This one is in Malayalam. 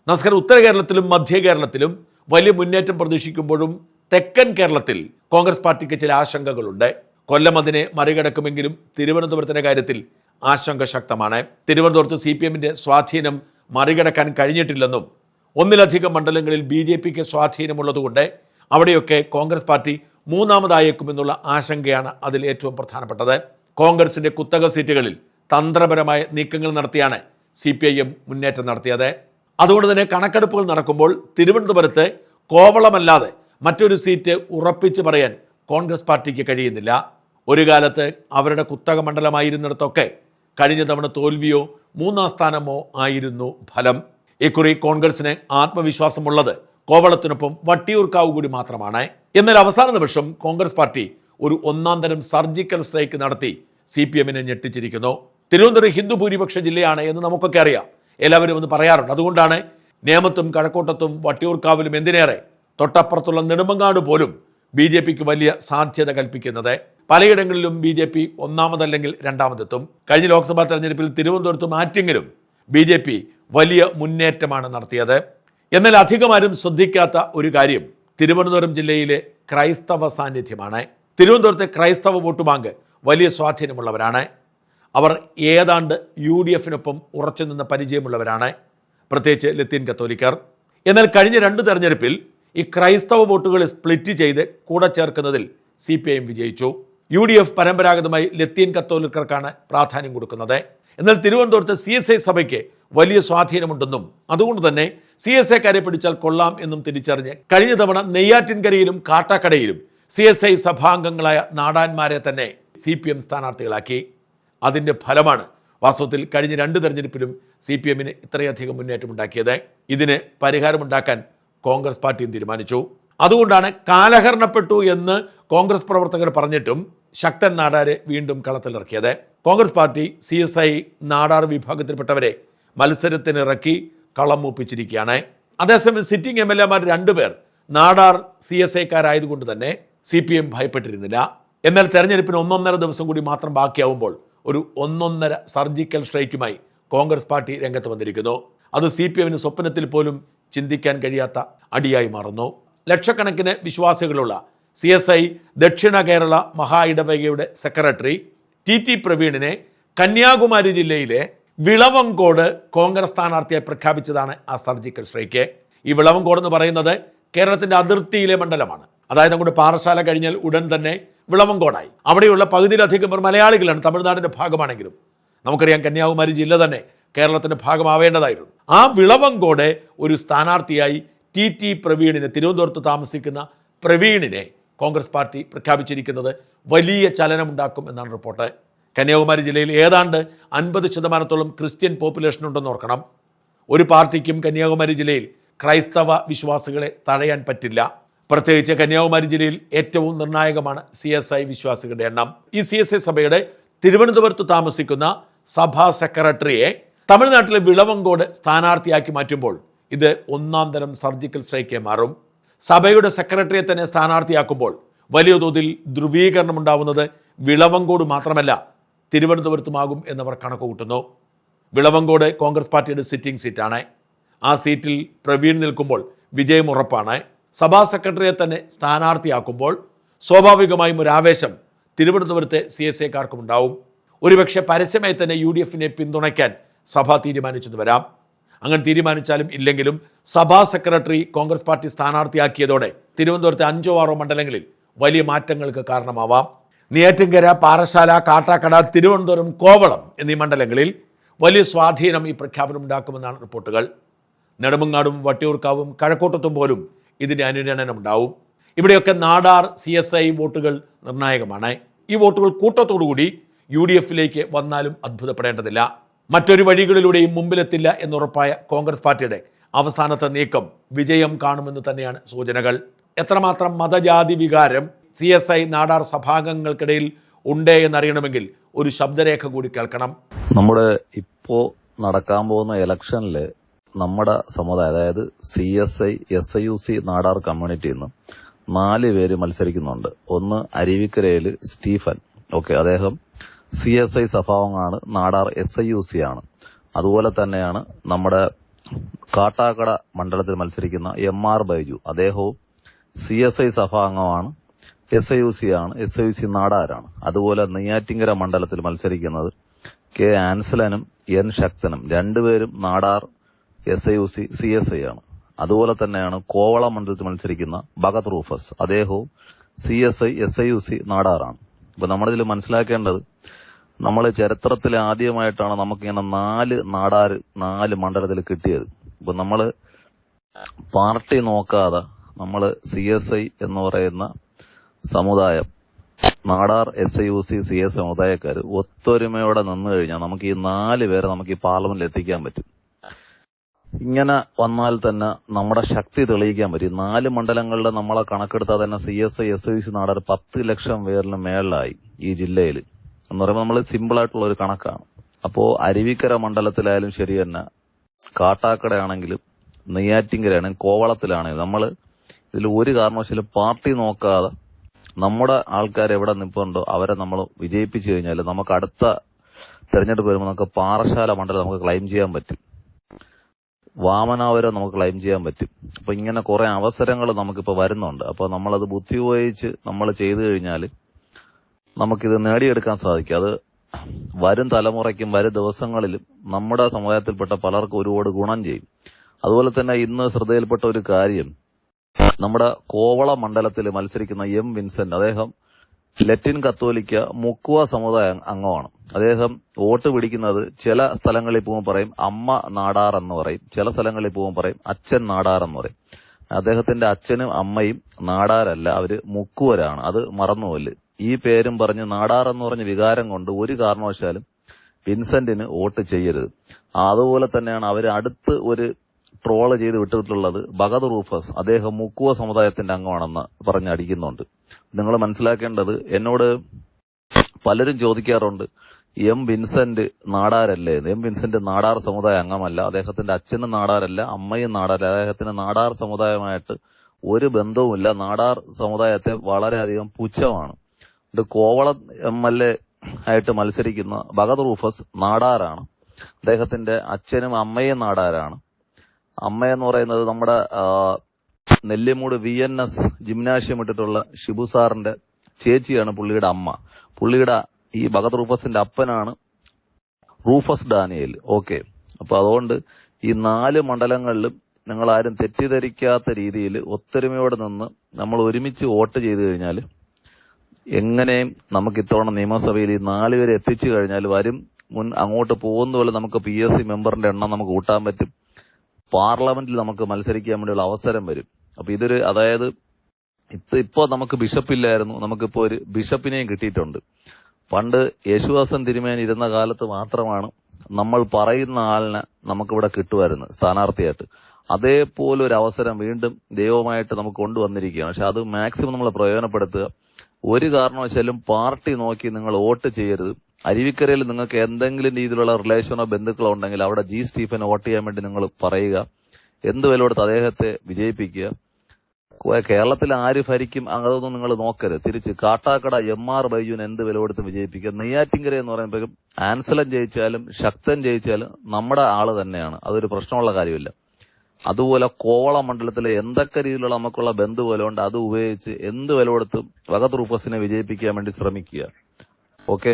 നമസ്കാരം. ഉത്തര കേരളത്തിലും മധ്യ കേരളത്തിലും വലിയ മുന്നേറ്റം പ്രതീക്ഷിക്കുമ്പോഴും തെക്കൻ കേരളത്തിൽ കോൺഗ്രസ് പാർട്ടിക്ക് ചില ആശങ്കകളുണ്ട്. കൊല്ലം അതിനെ മറികടക്കുമെങ്കിലും തിരുവനന്തപുരത്തിന്റെ കാര്യത്തിൽ ആശങ്ക ശക്തമാണ്. തിരുവനന്തപുരത്ത് CPM-ന്റെ സ്വാധീനം മറികടക്കാൻ കഴിഞ്ഞിട്ടില്ലെന്നും ഒന്നിലധികം മണ്ഡലങ്ങളിൽ BJP-ക്ക് സ്വാധീനമുള്ളതുകൊണ്ട് അവിടെയൊക്കെ കോൺഗ്രസ് പാർട്ടി മൂന്നാമതായേക്കുമെന്നുള്ള ആശങ്കയാണ് അതിൽ ഏറ്റവും പ്രധാനപ്പെട്ടത്. കോൺഗ്രസിന്റെ കുത്തക സീറ്റുകളിൽ തന്ത്രപരമായ നീക്കങ്ങൾ നടത്തിയാണ് CPIM മുന്നേറ്റം നടത്തിയത്. അതുകൊണ്ട് തന്നെ കണക്കെടുപ്പുകൾ നടക്കുമ്പോൾ തിരുവനന്തപുരത്ത് കോവളമല്ലാതെ മറ്റൊരു സീറ്റ് ഉറപ്പിച്ച് പറയാൻ കോൺഗ്രസ് പാർട്ടിക്ക് കഴിയുന്നില്ല. ഒരു കാലത്ത് അവരുടെ കുത്തക മണ്ഡലമായിരുന്നിടത്തൊക്കെ കഴിഞ്ഞ തവണ തോൽവിയോ മൂന്നാം സ്ഥാനമോ ആയിരുന്നു ഫലം. ഇക്കുറി കോൺഗ്രസിന് ആത്മവിശ്വാസമുള്ളത് കോവളത്തിനൊപ്പം വട്ടിയൂർക്കാവ് കൂടി മാത്രമാണ്. എന്നാൽ അവസാന നിമിഷം കോൺഗ്രസ് പാർട്ടി ഒരു ഒന്നാം തരം സർജിക്കൽ സ്ട്രൈക്ക് നടത്തി CPM-നെ ഞെട്ടിച്ചിരിക്കുന്നു. തിരുവനന്തപുരം ഹിന്ദു ഭൂരിപക്ഷ ജില്ലയാണ് എന്ന് നമുക്കൊക്കെ അറിയാം, എല്ലാവരും ഒന്ന് പറയാറുണ്ട്. അതുകൊണ്ടാണ് നേമത്തും കഴക്കൂട്ടത്തും വട്ടിയൂർക്കാവിലും എന്തിനേറെ തൊട്ടപ്പുറത്തുള്ള നെടുമങ്ങാട് പോലും BJP-ക്ക് വലിയ സാധ്യത കൽപ്പിക്കുന്നത്. പലയിടങ്ങളിലും BJP ഒന്നാമതല്ലെങ്കിൽ രണ്ടാമതെത്തും. കഴിഞ്ഞ ലോക്സഭാ തെരഞ്ഞെടുപ്പിൽ തിരുവനന്തപുരത്തും ആറ്റിങ്ങിലും BJP വലിയ മുന്നേറ്റമാണ് നടത്തിയത്. എന്നാൽ അധികമാരും ശ്രദ്ധിക്കാത്ത ഒരു കാര്യം തിരുവനന്തപുരം ജില്ലയിലെ ക്രൈസ്തവ സാന്നിധ്യമാണ്. തിരുവനന്തപുരത്തെ ക്രൈസ്തവ വോട്ട് ബാങ്ക് വലിയ സ്വാധീനമുള്ളവരാണ്. അവർ ഏതാണ്ട് UDF-നൊപ്പം ഉറച്ചു നിന്ന പരിചയമുള്ളവരാണ്, പ്രത്യേകിച്ച് ലത്തീൻ കത്തോലിക്കർ. എന്നാൽ കഴിഞ്ഞ 2 തെരഞ്ഞെടുപ്പിൽ ഈ ക്രൈസ്തവ വോട്ടുകൾ സ്പ്ലിറ്റ് ചെയ്ത് കൂടെ ചേർക്കുന്നതിൽ CPIM വിജയിച്ചു. UDF പരമ്പരാഗതമായി ലത്തീൻ കത്തോലിക്കർക്കാണ് പ്രാധാന്യം കൊടുക്കുന്നത്. എന്നാൽ തിരുവനന്തപുരത്ത് CSI സഭയ്ക്ക് വലിയ സ്വാധീനമുണ്ടെന്നും അതുകൊണ്ട് തന്നെ CSI-കാരെ പിടിച്ചാൽ കൊള്ളാം എന്നും തിരിച്ചറിഞ്ഞ് കഴിഞ്ഞ തവണ നെയ്യാറ്റിൻകരയിലും കാട്ടാക്കടയിലും CSI സഭാംഗങ്ങളായ നാടാന്മാരെ തന്നെ CPM സ്ഥാനാർത്ഥികളാക്കി. അതിൻ്റെ ഫലമാണ് വാസ്തവത്തിൽ കഴിഞ്ഞ 2 തെരഞ്ഞെടുപ്പിലും CPM-ന് ഇത്രയധികം മുന്നേറ്റമുണ്ടാക്കിയത്. ഇതിന് പരിഹാരമുണ്ടാക്കാൻ കോൺഗ്രസ് പാർട്ടിയും തീരുമാനിച്ചു. അതുകൊണ്ടാണ് കാലഹരണപ്പെട്ടു എന്ന് കോൺഗ്രസ് പ്രവർത്തകർ പറഞ്ഞിട്ടും ശക്തൻ നാടാരെ വീണ്ടും കളത്തിലിറക്കിയത്. കോൺഗ്രസ് പാർട്ടി CSI നാടാർ വിഭാഗത്തിൽപ്പെട്ടവരെ മത്സരത്തിനിറക്കി കളം മൂപ്പിച്ചിരിക്കുകയാണ്. അതേസമയം സിറ്റിംഗ് MLA-മാർ 2 പേർ നാടാർ CSI-കാരായതുകൊണ്ട് തന്നെ CPM ഭയപ്പെട്ടിരുന്നില്ല. എന്നാൽ തെരഞ്ഞെടുപ്പിന് 1.5 ദിവസം കൂടി മാത്രം ബാക്കിയാവുമ്പോൾ ഒരു 1.5 സർജിക്കൽ സ്ട്രൈക്കുമായി കോൺഗ്രസ് പാർട്ടി രംഗത്ത് വന്നിരിക്കുന്നു. അത് CPM-ന് സ്വപ്നത്തിൽ പോലും ചിന്തിക്കാൻ കഴിയാത്ത അടിയായി മാറുന്നു. ലക്ഷക്കണക്കിന് വിശ്വാസികളുള്ള CSI ദക്ഷിണ കേരള മഹാ ഇടവകയുടെ സെക്രട്ടറി TT പ്രവീണിനെ കന്യാകുമാരി ജില്ലയിലെ വിളവങ്കോട് കോൺഗ്രസ് സ്ഥാനാർത്ഥിയായി പ്രഖ്യാപിച്ചതാണ് ആ സർജിക്കൽ സ്ട്രൈക്ക്. ഈ വിളവങ്കോട് എന്ന് പറയുന്നത് കേരളത്തിൻ്റെ അതിർത്തിയിലെ മണ്ഡലമാണ്. അതായത് അങ്ങോട്ട് പാറശാല കഴിഞ്ഞാൽ ഉടൻ തന്നെ വിളവങ്കോടായി. അവിടെയുള്ള പകുതിയിലധികം പേർ മലയാളികളാണ്, തമിഴ്നാടിൻ്റെ ഭാഗമാണെങ്കിലും. നമുക്കറിയാം കന്യാകുമാരി ജില്ല തന്നെ കേരളത്തിൻ്റെ ഭാഗമാവേണ്ടതായിരുന്നു. ആ വിളവങ്കോട് ഒരു സ്ഥാനാർത്ഥിയായി TT പ്രവീണിനെ, തിരുവനന്തപുരത്ത് താമസിക്കുന്ന പ്രവീണിനെ കോൺഗ്രസ് പാർട്ടി പ്രഖ്യാപിച്ചിരിക്കുന്നത് വലിയ ചലനമുണ്ടാക്കും എന്നാണ് റിപ്പോർട്ട്. കന്യാകുമാരി ജില്ലയിൽ ഏതാണ്ട് 50% ക്രിസ്ത്യൻ പോപ്പുലേഷൻ ഉണ്ടെന്ന് ഓർക്കണം. ഒരു പാർട്ടിക്കും കന്യാകുമാരി ജില്ലയിൽ ക്രൈസ്തവ വിശ്വാസികളെ തഴയാൻ പറ്റില്ല. പ്രത്യേകിച്ച് കന്യാകുമാരി ജില്ലയിൽ ഏറ്റവും നിർണായകമാണ് CSI വിശ്വാസികളുടെ എണ്ണം. ഈ CSI സഭയുടെ തിരുവനന്തപുരത്ത് താമസിക്കുന്ന സഭാ സെക്രട്ടറിയെ തമിഴ്നാട്ടിലെ വിളവങ്കോട് സ്ഥാനാർത്ഥിയാക്കി മാറ്റുമ്പോൾ ഇത് 1-ാം തരം സർജിക്കൽ സ്ട്രൈക്ക് മാറും. സഭയുടെ സെക്രട്ടറിയെ തന്നെ സ്ഥാനാർത്ഥിയാക്കുമ്പോൾ വലിയ തോതിൽ ധ്രുവീകരണം ഉണ്ടാവുന്നത് വിളവങ്കോട് മാത്രമല്ല തിരുവനന്തപുരത്തുമാകും എന്നവർ കണക്ക് കൂട്ടുന്നു. വിളവങ്കോട് കോൺഗ്രസ് പാർട്ടിയുടെ സിറ്റിംഗ് സീറ്റാണ്. ആ സീറ്റിൽ പ്രവീൺ നിൽക്കുമ്പോൾ വിജയം ഉറപ്പാണ്. സഭാ സെക്രട്ടറിയെ തന്നെ സ്ഥാനാർത്ഥിയാക്കുമ്പോൾ സ്വാഭാവികമായും ഒരു ആവേശം തിരുവനന്തപുരത്തെ CSI-കാർക്കും ഉണ്ടാവും. ഒരുപക്ഷെ പരസ്യമായി തന്നെ UDF-നെ പിന്തുണയ്ക്കാൻ സഭ തീരുമാനിച്ചെന്ന് വരാം. അങ്ങനെ തീരുമാനിച്ചാലും ഇല്ലെങ്കിലും സഭാ സെക്രട്ടറി കോൺഗ്രസ് പാർട്ടി സ്ഥാനാർത്ഥിയാക്കിയതോടെ തിരുവനന്തപുരത്തെ 5-6 മണ്ഡലങ്ങളിൽ വലിയ മാറ്റങ്ങൾക്ക് കാരണമാവാം. നെയ്യാറ്റിൻകര, പാറശാല, കാട്ടാക്കട, തിരുവനന്തപുരം, കോവളം എന്നീ മണ്ഡലങ്ങളിൽ വലിയ സ്വാധീനം ഈ പ്രഖ്യാപനം ഉണ്ടാക്കുമെന്നാണ് റിപ്പോർട്ടുകൾ. നെടുമങ്ങാടും വട്ടിയൂർക്കാവും കഴക്കൂട്ടത്തും പോലും ഇതിൻ്റെ അനുരണനമുണ്ടാവും. ഇവിടെയൊക്കെ നാടാർ CSI വോട്ടുകൾ നിർണായകമാണ്. ഈ വോട്ടുകൾ കൂട്ടത്തോടുകൂടി UDF-ലേക്ക് വന്നാലും അത്ഭുതപ്പെടേണ്ടതില്ല. മറ്റൊരു വഴികളിലൂടെയും മുമ്പിലെത്തില്ല എന്നുറപ്പായ കോൺഗ്രസ് പാർട്ടിയുടെ അവസാനത്തെ നീക്കം വിജയം കാണുമെന്ന് തന്നെയാണ് സൂചനകൾ. എത്രമാത്രം മതജാതി വികാരം CSI നാടാർ സഭാംഗങ്ങൾക്കിടയിൽ ഉണ്ട് എന്നറിയണമെങ്കിൽ ഒരു ശബ്ദരേഖ കൂടി കേൾക്കണം. നമ്മുടെ ഇപ്പോൾ നടക്കാൻ പോകുന്ന ഇലക്ഷനിൽ നമ്മുടെ സമുദായം, അതായത് CSI SIUC നാടാർ കമ്മ്യൂണിറ്റിയിൽ നിന്ന് 4 പേര് മത്സരിക്കുന്നുണ്ട്. ഒന്ന് അരുവിക്കരയിൽ സ്റ്റീഫൻ, അദ്ദേഹം CSI സഭാംഗമാണ്, നാടാർ SIUC ആണ്. അതുപോലെ തന്നെയാണ് നമ്മുടെ കാട്ടാക്കട മണ്ഡലത്തിൽ മത്സരിക്കുന്ന MR ബൈജു, അദ്ദേഹവും CSI സഭാ അംഗമാണ്, SIUC ആണ്, SIUC നാടാരാണ്. അതുപോലെ നെയ്യാറ്റിങ്കര മണ്ഡലത്തിൽ മത്സരിക്കുന്നത് K ആൻസലനും N ശക്തനും, രണ്ടുപേരും നാടാർ, SIUC CSI ആണ്. അതുപോലെ തന്നെയാണ് കോവളം മണ്ഡലത്തിൽ മത്സരിക്കുന്ന ഭഗത് റൂഫസ്, അദ്ദേഹവും CSI SIUC നാടാറാണ്. ഇപ്പൊ നമ്മളിതിൽ മനസ്സിലാക്കേണ്ടത്, നമ്മൾ ചരിത്രത്തിൽ ആദ്യമായിട്ടാണ് നമുക്കിങ്ങനെ 4 നാടാർ 4 മണ്ഡലത്തിൽ കിട്ടിയത്. ഇപ്പൊ നമ്മള് പാർട്ടി നോക്കാതെ നമ്മള് CSI എന്ന് പറയുന്ന സമുദായം, നാടാർ, SIUC CSI സമുദായക്കാർ ഒത്തൊരുമയോടെ നിന്നു കഴിഞ്ഞാൽ നമുക്ക് ഈ 4 പേരെ നമുക്ക് ഈ പാർലമെന്റിൽ എത്തിക്കാൻ പറ്റും. ഇങ്ങനെ വന്നാൽ തന്നെ നമ്മുടെ ശക്തി തെളിയിക്കാൻ പറ്റും. 4 മണ്ഡലങ്ങളിലെ നമ്മളെ കണക്കെടുത്താൽ തന്നെ CSI SIUC നാടാർ 10 ലക്ഷം പേരിന് മേളിലായി ഈ ജില്ലയിൽ എന്ന് പറയുമ്പോൾ നമ്മൾ സിമ്പിൾ ആയിട്ടുള്ള ഒരു കണക്കാണ്. അപ്പോ അരുവിക്കര മണ്ഡലത്തിലായാലും ശരി തന്നെ, കാട്ടാക്കടയാണെങ്കിലും നെയ്യാറ്റിങ്കരയാണെങ്കിലും കോവളത്തിലാണെങ്കിലും നമ്മൾ ഇതിൽ ഒരു കാരണവശാലും പാർട്ടി നോക്കാതെ നമ്മുടെ ആൾക്കാർ എവിടെ നിൽപ്പുണ്ടോ അവരെ നമ്മൾ വിജയിപ്പിച്ചു കഴിഞ്ഞാൽ നമുക്ക് അടുത്ത തെരഞ്ഞെടുപ്പ് വരുമ്പോൾ നമുക്ക് പാറശാല മണ്ഡലം നമുക്ക് ക്ലെയിം ചെയ്യാൻ പറ്റും, വാമനാപുരം നമുക്ക് ക്ലെയിം ചെയ്യാൻ പറ്റും. അപ്പൊ ഇങ്ങനെ കുറെ അവസരങ്ങൾ നമുക്കിപ്പോ വരുന്നുണ്ട്. അപ്പൊ നമ്മളത് ബുദ്ധി ഉപയോഗിച്ച് നമ്മൾ ചെയ്തു കഴിഞ്ഞാൽ നമുക്കിത് നേടിയെടുക്കാൻ സാധിക്കും. അത് വരും തലമുറയ്ക്കും വരും ദിവസങ്ങളിലും നമ്മുടെ സമുദായത്തിൽപ്പെട്ട പലർക്കും ഒരുപാട് ഗുണം ചെയ്യും. അതുപോലെ തന്നെ ഇന്ന് ശ്രദ്ധയിൽപ്പെട്ട ഒരു കാര്യം, നമ്മുടെ കോവളം മണ്ഡലത്തിൽ മത്സരിക്കുന്ന M വിൻസെന്റ്, അദ്ദേഹം ലറ്റിൻ കത്തോലിക്ക മുക്കുവ സമുദായ അംഗമാണ്. അദ്ദേഹം വോട്ട് പിടിക്കുന്നത് ചില സ്ഥലങ്ങളിൽ പോകുമ്പോൾ പറയും അമ്മ നാടാർ എന്ന് പറയും, ചില സ്ഥലങ്ങളിൽ പോകുമ്പോൾ പറയും അച്ഛൻ നാടാർ എന്ന് പറയും. അദ്ദേഹത്തിന്റെ അച്ഛനും അമ്മയും നാടാരല്ല, അവര് മുക്കുവരാണ്. അത് മറന്നുപോല്. ഈ പേരും പറഞ്ഞ് നാടാർ എന്ന് പറഞ്ഞ വികാരം കൊണ്ട് ഒരു കാരണവശാലും വിൻസെന്റിന് വോട്ട് ചെയ്യരുത്. അതുപോലെ തന്നെയാണ് അവര് അടുത്ത് ഒരു ട്രോള് ചെയ്ത് വിട്ടിട്ടുള്ളത് ഭഗത് റൂഫസ്, അദ്ദേഹം മുക്കുവ സമുദായത്തിന്റെ അംഗമാണെന്ന് പറഞ്ഞ് അടിക്കുന്നുണ്ട്. നിങ്ങൾ മനസ്സിലാക്കേണ്ടത്, എന്നോട് പലരും ചോദിക്കാറുണ്ട് M വിൻസെന്റ് നാടാരല്ലേ? M വിൻസെന്റ് നാടാർ സമുദായ അംഗമല്ല, അദ്ദേഹത്തിന്റെ അച്ഛനും നാടാരല്ല, അമ്മയും നാടാരല്ല, അദ്ദേഹത്തിന് നാടാർ സമുദായമായിട്ട് ഒരു ബന്ധവുമില്ല, നാടാർ സമുദായത്തെ വളരെയധികം പുച്ഛമാണ്. കോവളം MLA ആയിട്ട് മത്സരിക്കുന്ന ഭഗത് റൂഫസ് നാടാരാണ്, അദ്ദേഹത്തിന്റെ അച്ഛനും അമ്മയും നാടാരാണ്. അമ്മയെന്ന് പറയുന്നത് നമ്മുടെ നെല്ലിമൂട് VNS ജിംനാഷ്യം ഇട്ടിട്ടുള്ള ഷിബു സാറിന്റെ ചേച്ചിയാണ് പുള്ളിയുടെ അമ്മ. പുള്ളിയുടെ ഈ ഭഗത് റൂഫസിന്റെ അപ്പനാണ് റൂഫസ് ഡാനിയേൽ. ഓക്കെ, അപ്പൊ അതുകൊണ്ട് ഈ 4 മണ്ഡലങ്ങളിലും നിങ്ങൾ ആരും തെറ്റിദ്ധരിക്കാത്ത രീതിയിൽ ഒത്തൊരുമയോടെ നിന്ന് നമ്മൾ ഒരുമിച്ച് വോട്ട് ചെയ്തു കഴിഞ്ഞാൽ എങ്ങനെയും നമുക്ക് ഇത്തവണ നിയമസഭയിൽ ഈ 4 പേരെ എത്തിച്ചു കഴിഞ്ഞാൽ വരും അങ്ങോട്ട് പോകുന്ന പോലെ നമുക്ക് PSC മെമ്പറിന്റെ എണ്ണം നമുക്ക് കൂട്ടാൻ പറ്റും, പാർലമെന്റിൽ നമുക്ക് മത്സരിക്കാൻ വേണ്ടിയുള്ള അവസരം വരും. അപ്പൊ ഇതൊരു, അതായത് ഇപ്പോ നമുക്ക് ബിഷപ്പില്ലായിരുന്നു, നമുക്കിപ്പോ ഒരു ബിഷപ്പിനെയും കിട്ടിയിട്ടുണ്ട്. പണ്ട് യേശുദാസൻ തിരുമേനി ഇരുന്ന കാലത്ത് മാത്രമാണ് നമ്മൾ പറയുന്ന ആളിനെ നമുക്കിവിടെ കിട്ടുമായിരുന്നു സ്ഥാനാർത്ഥിയായിട്ട്. അതേപോലെ ഒരു അവസരം വീണ്ടും ദൈവമായിട്ട് നമുക്ക് കൊണ്ടുവന്നിരിക്കുകയാണ്. പക്ഷെ അത് മാക്സിമം നമ്മൾ പ്രയോജനപ്പെടുത്തുക. ഒരു കാരണവശാലും പാർട്ടി നോക്കി നിങ്ങൾ വോട്ട് ചെയ്യരുത്. അരുവിക്കരയിൽ നിങ്ങൾക്ക് എന്തെങ്കിലും രീതിയിലുള്ള റിലേഷനോ ബന്ധുക്കളോ ഉണ്ടെങ്കിൽ അവിടെ G സ്റ്റീഫൻ വോട്ട് ചെയ്യാൻ വേണ്ടി നിങ്ങൾ പറയുക, എന്ത് വില കൊടുത്ത് അദ്ദേഹത്തെ വിജയിപ്പിക്കുക. കേരളത്തിൽ ആര് ഭരിക്കും അതൊന്നും നിങ്ങൾ നോക്കരുത്. തിരിച്ച് കാട്ടാക്കട MR ബൈജുവിന് എന്ത് വില കൊടുത്ത് വിജയിപ്പിക്കുക. നെയ്യാറ്റിങ്കര എന്ന് പറയുമ്പോഴും ആൻസലൻ ജയിച്ചാലും ശക്തൻ ജയിച്ചാലും നമ്മുടെ ആള് തന്നെയാണ്, അതൊരു പ്രശ്നമുള്ള കാര്യമില്ല. അതുപോലെ കോവളം മണ്ഡലത്തിലെ എന്തൊക്കെ രീതിയിലുള്ള നമുക്കുള്ള ബന്ധു വില ഉണ്ട് അത് ഉപയോഗിച്ച് എന്ത് വില കൊടുത്തും ഭഗത് റൂഫസിനെ വിജയിപ്പിക്കാൻ വേണ്ടി ശ്രമിക്കുക. ഓക്കെ.